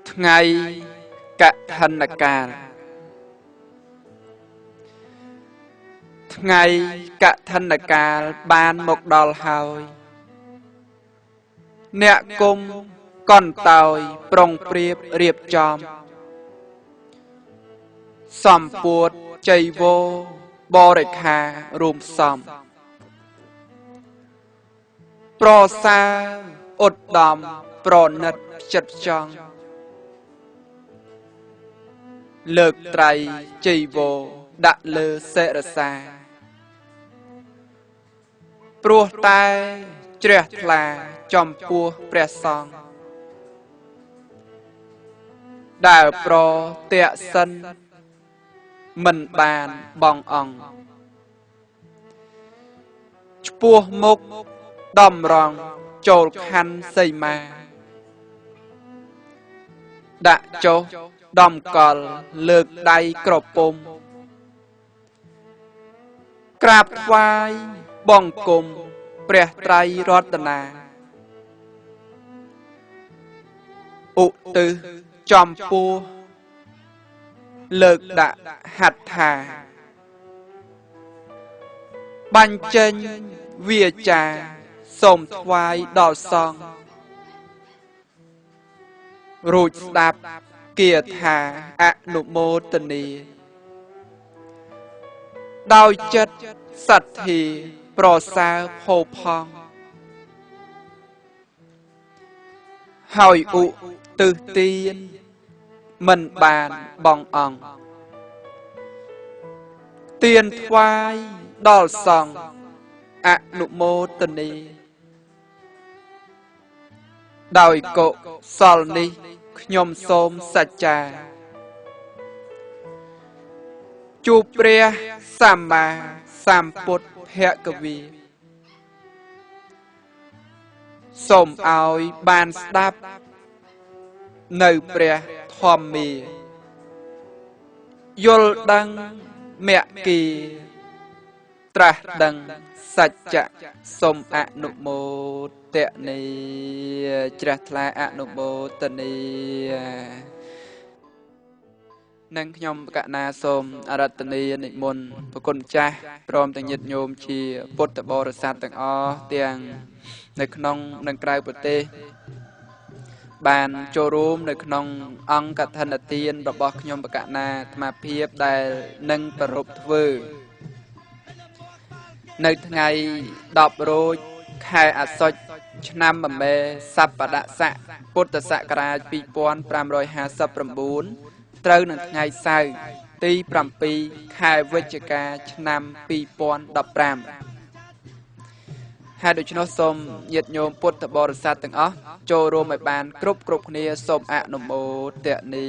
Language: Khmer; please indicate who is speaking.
Speaker 1: ថ្ងៃកឋិនកាលថ្ងៃកឋិនកាលបានមកដល់ហើយអ្នកគុំកន្តើយប្រុងប្រៀបរៀបចំសម្ពួតចៃវរបរិខារួមផ្សំប្រសើរឧត្តមប្រណិតចិត្តចង់លើកត្រៃចៃវរដាក់លើសិរសាព្រោះតែជ្រះថ្លាចំពោះព្រះសង្ឃដែលប្រទក្សិណមិនបានបងអង្គឆ្ពោះមុខដំរងចូលខណ្ឌសីមាដាក់ចុះដំកល់លើកដៃក្រពុំក្រាបថ្វាយបង្គំព្រះត្រៃរតនាឧទ្ទិសចំពោះលើកដាក់ហត្ថាបញ្ចេញវាចាសូមថ្វាយដល់សង្ឃរួចស្ដាប់គាថាអនុមោទនាដោយចិត្តសទ្ធាប្រសើរផូរផង់ហើយឧទ្ទិសទានមិនបានបងអង្គទានថ្វាយដល់សង្ឃអនុមោទនាដោយកុសលនេះខ្ញុំសូមសច្ចាជួបព្រះសម្មាសម្ពុទ្ធភគវីសូមឲ្យបានស្ដាប់នៅព្រះធម្មាយល់ដឹងមគ្គីត្រាស់ដឹងសច្ចៈសូមអនុមោទនាជ្រះថ្លាអនុមោទនានិងខ្ញុំកណាសូមអរតនីនិមន្តប្រគុណម្ចាស់ព្រមទាំងញាតិញោមជាពុទ្ធបរិស័ទទាំងអស់ទាំងនៅក្នុងនិងក្រៅប្រទេសបានចូលរួមនៅក្នុងអង្គកឋិនទានរបស់ខ្ញុំបកណាអាត្មាភាពដែលនឹងប្រពធ្វើនៅថ្ងៃ10រោចខែអាសត់ឆ្នាំមមេសប្បដស័កពុទ្ធសករាជ2559ត្រូវនឹងថ្ងៃសៅរ៍ទី7ខែវិច្ឆិកាឆ្នាំ2015ហើយដូច្នោះសូមញាតិញោមពុទ្ធបរិស័ទទាំងអស់ចូលរួមឲ្យបានគ្រប់គ្នាសូមអនុមោទនា